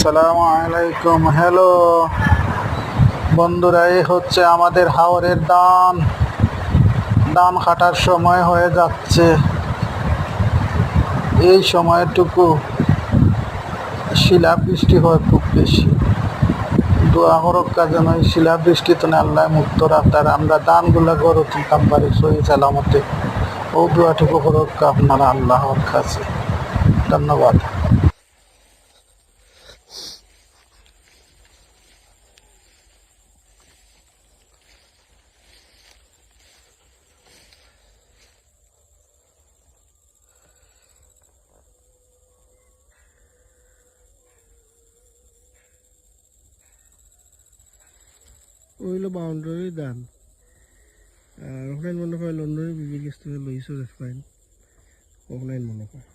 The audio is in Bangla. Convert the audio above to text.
আসসালামু আলাইকুম। হ্যালো বন্ধুরা, এই হচ্ছে আমাদের হাওরের ধান কাটার সময় হয়ে যাচ্ছে। এই সময়টুকু শিলাবৃষ্টি হয় খুব বেশি। দোয়া হরক্কা যেন এই শিলাবৃষ্টি তো আল্লাহ মুক্ত রাখতার, আমরা ধানগুলা গড়ে তুলতাম পারি সহি সালামতে। ও দোয়াটুকু হরক্কা আপনারা আল্লাহর কাছে। ধন্যবাদ। ওইলো বাউন্ডারি দান আর ওখানে মনে হয় লন্ডনের বিবিলিস্ট লইছো ফাইন ওখানে মনে হয়